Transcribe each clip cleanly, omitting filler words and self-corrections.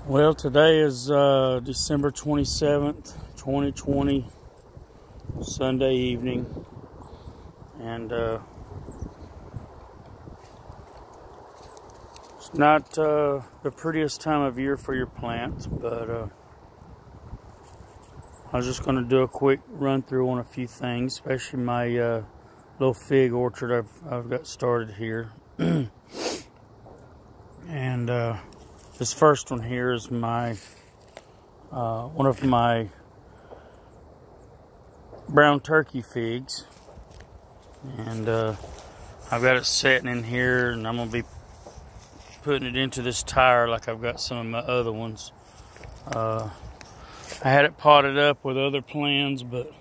Well, today is December 27th, 2020, Sunday evening, and it's not the prettiest time of year for your plants, but I was just going to do a quick run through on a few things, especially my little fig orchard I've got started here. And this first one here is my one of my brown turkey figs, and I've got it sitting in here, and I'm gonna be putting it into this tire like I've got some of my other ones. I had it potted up with other plans, but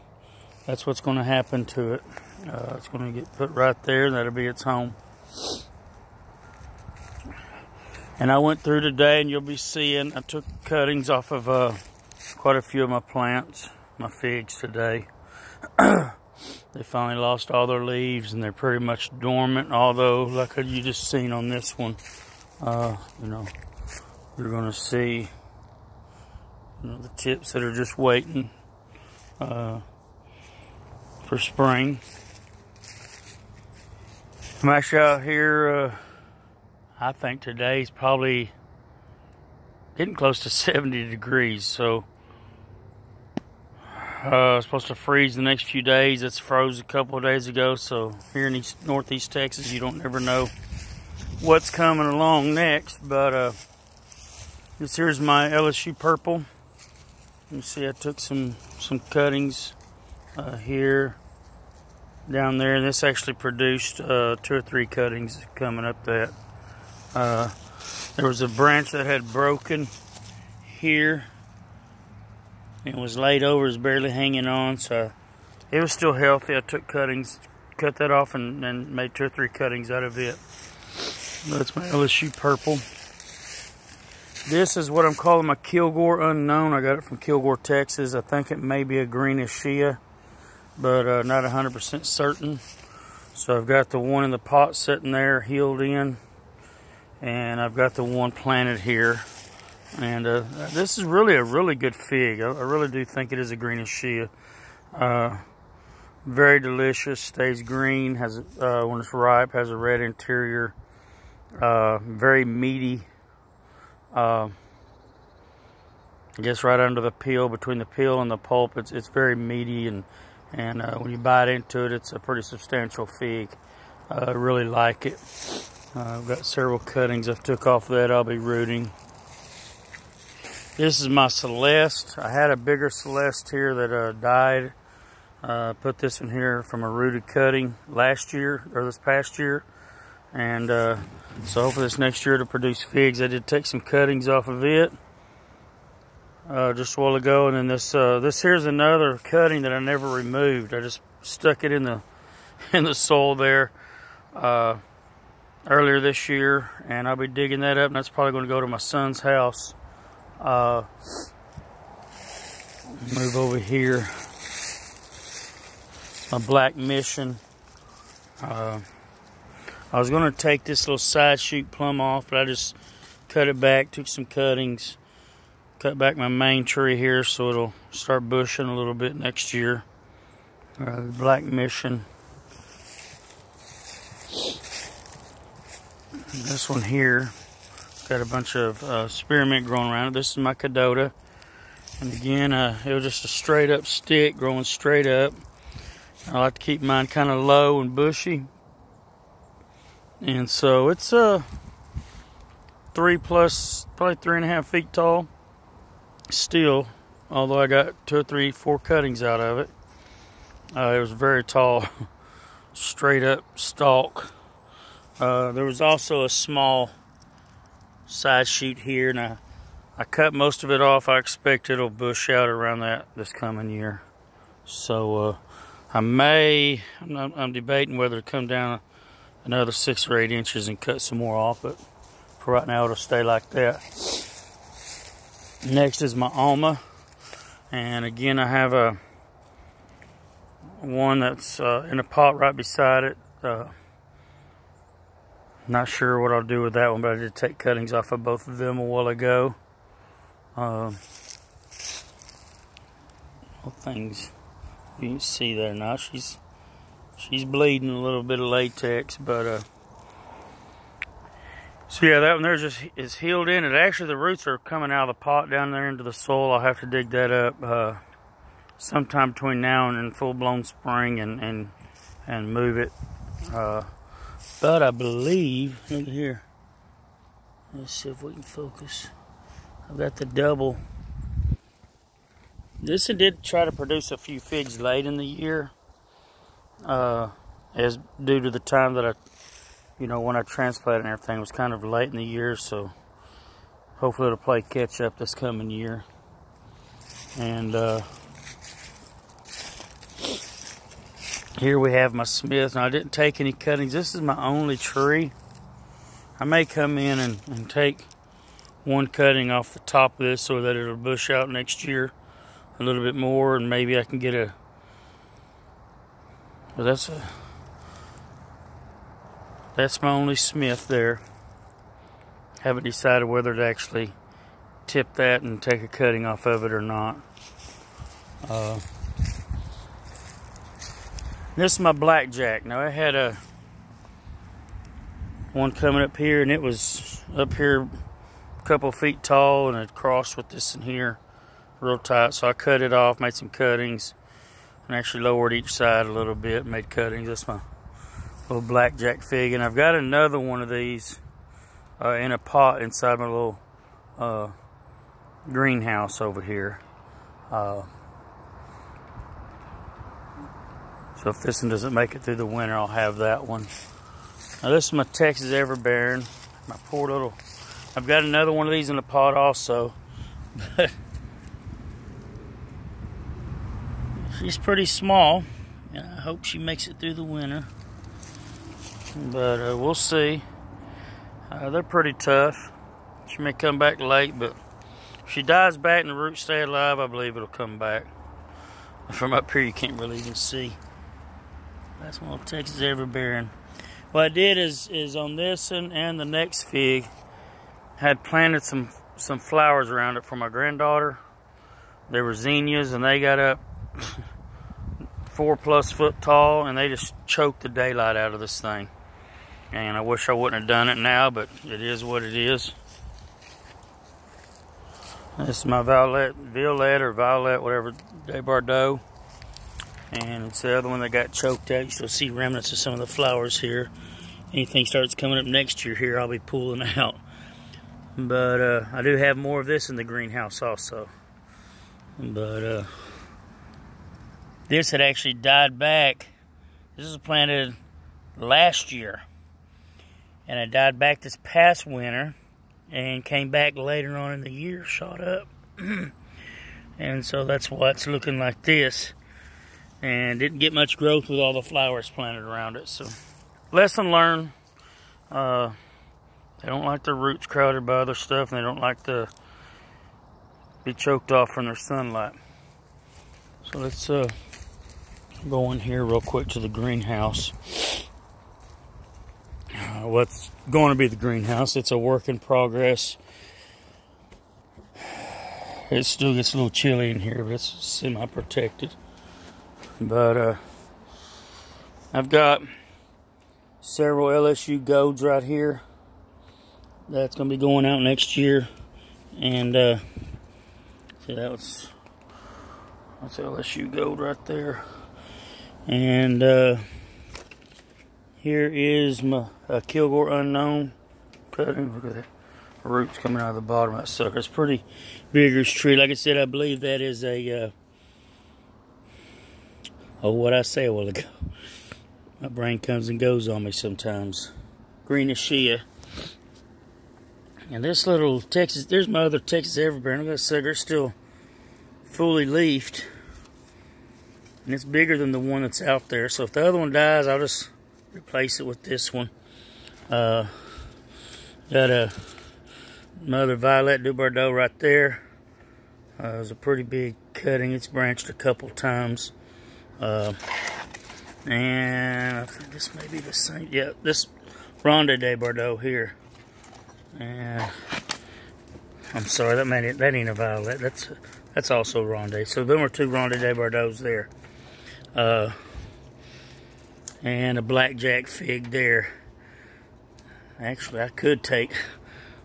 that's what's going to happen to it. It's going to get put right there, and that'll be its home. And I went through today, and you'll be seeing I took cuttings off of quite a few of my plants, my figs today. They finally lost all their leaves, and they're pretty much dormant, although like you just seen on this one, you know, you're going to see the tips that are just waiting for spring. I'm actually out here, I think today's probably getting close to 70 degrees, so it's supposed to freeze the next few days. It's froze a couple of days ago, so here in northeast Texas, you don't ever know what's coming along next. But this here's my LSU purple. You see I took some cuttings here, down there, and this actually produced 2 or 3 cuttings coming up that. There was a branch that had broken here and was laid over, is barely hanging on, so it was still healthy. I took cuttings, cut that off, and made 2 or 3 cuttings out of it. That's my LSU purple. This is what I'm calling my Kilgore Unknown. I got it from Kilgore, Texas. I think it may be a greenish shea, but not 100% certain. So I've got the one in the pot sitting there, healed in, and I've got the one planted here. And this is really a really good fig. I really do think it is a greenish shea. Very delicious, stays green, has when it's ripe, has a red interior. Very meaty. I guess right under the peel, between the peel and the pulp, it's very meaty, and when you bite into it, it's a pretty substantial fig. I really like it. I've got several cuttings I've took off that I'll be rooting. This is my Celeste. I had a bigger Celeste here that died. Put this in here from a rooted cutting last year, or this past year. And so hopefully this next year to produce figs. I did take some cuttings off of it just a while ago, and then this here's another cutting that I never removed. I just stuck it in the soil there earlier this year, and I'll be digging that up, and that's probably going to go to my son's house. Move over here. My Black Mission. I was going to take this little side shoot plum off, but I just cut it back, took some cuttings, cut back my main tree here so it'll start bushing a little bit next year. Black Mission. This one here got a bunch of spearmint growing around it. This is my Cadota, and again it was just a straight up stick growing straight up. I like to keep mine kind of low and bushy. And so it's 3+, probably 3.5 feet tall still, although I got 2 or 3, 4 cuttings out of it. It was very tall, straight up stalk. There was also a small side shoot here, and I cut most of it off. I expect it'll bush out around this coming year. So I'm debating whether to come down another 6 or 8 inches and cut some more off, but for right now it'll stay like that. Next is my Alma, and again I have a one that's in a pot right beside it. Not sure what I'll do with that one, but I did take cuttings off of both of them a while ago. All things you can see there now. She's bleeding a little bit of latex, but so yeah, that one there is healed in. And actually the roots are coming out of the pot down there into the soil. I'll have to dig that up sometime between now and full-blown spring and move it. But I believe, look here. Let's see if we can focus. I've got the double. This did try to produce a few figs late in the year, as due to the time that when I transplanted and everything, it was kind of late in the year, so hopefully it'll play catch up this coming year. And here we have my Smith. Now I didn't take any cuttings. This is my only tree. I may come in and take one cutting off the top of this so that it'll bush out next year a little bit more, and maybe I can get a, but that's my only Smith there. Haven't decided whether to actually tip that and take a cutting off of it or not. This is my blackjack. Now I had one coming up here, and it was up here a couple feet tall, and it crossed with this in here real tight. So I cut it off, made some cuttings, and actually lowered each side a little bit, made cuttings. That's my little blackjack fig. And I've got another one of these in a pot inside my little greenhouse over here. So if this one doesn't make it through the winter, I'll have that one. Now this is my Texas Everbearing. My poor little, I've got another one of these in the pot also. But she's pretty small. And I hope she makes it through the winter. But we'll see. They're pretty tough. She may come back late, but if she dies back and the roots stay alive, I believe it'll come back. From up here, you can't really even see. That's my little Texas Everbearing. What I did is on this and the next fig, had planted some flowers around it for my granddaughter. They were zinnias, and they got up 4+ foot tall, and they just choked the daylight out of this thing. And I wish I wouldn't have done it now, but it is what it is. This is my Violette, whatever, de Bordeaux. And it's the other one that got choked out. You still see remnants of some of the flowers here. Anything starts coming up next year here, I'll be pulling out. But I do have more of this in the greenhouse also. But this had actually died back. This was planted last year. And it died back this past winter and came back later on in the year, shot up. And so that's why it's looking like this. And didn't get much growth with all the flowers planted around it. So, lesson learned. They don't like their roots crowded by other stuff, and they don't like to be choked off from their sunlight. So let's go in here real quick to the greenhouse. What's going to be the greenhouse? It's a work in progress. It still gets a little chilly in here, but it's semi-protected. But I've got several LSU gourds right here. That's going to be going out next year. And see, that's LSU gold right there. And here is my Kilgore Unknown cutting. Look at that. Roots coming out of the bottom of that sucker. It's a pretty vigorous tree. Like I said, I believe that is a what I say a while ago. My brain comes and goes on me sometimes. Greenish shea. And this little Texas, there's my other Texas Everbearing. Look at that sucker, it's still fully leafed. And it's bigger than the one that's out there. So if the other one dies, I'll just replace it with this one. Got another Violette de Bordeaux right there. It was a pretty big cutting. It's branched a couple times. And I think this may be the same. Yeah, this Ronde de Bordeaux here. And I'm sorry, that ain't a violet. That's also Ronde. So there were 2 Ronde de Bordeaux there. And a blackjack fig there. Actually, I could take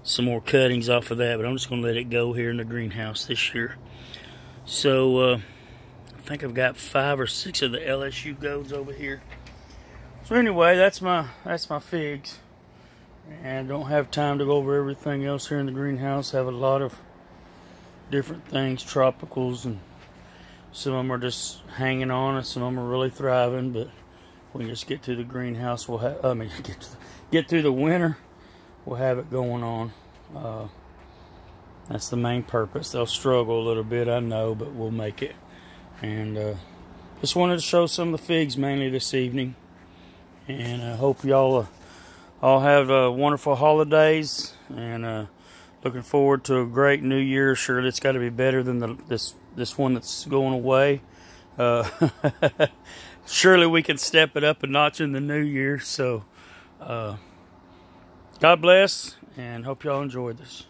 some more cuttings off of that, but I'm just going to let it go here in the greenhouse this year. So, I think I've got 5 or 6 of the LSU golds over here. So anyway, that's my figs. And don't have time to go over everything else here in the greenhouse. Have a lot of different things, tropicals, and some of them are just hanging on, and some of them are really thriving. But when we just get to the greenhouse, we'll have. Get through the winter, we'll have it going on. That's the main purpose. They'll struggle a little bit, I know, but we'll make it. And just wanted to show some of the figs mainly this evening. And I hope y'all all have wonderful holidays, and looking forward to a great new year. Surely it's got to be better than this one that's going away. Surely we can step it up a notch in the new year. So God bless, and hope y'all enjoyed this.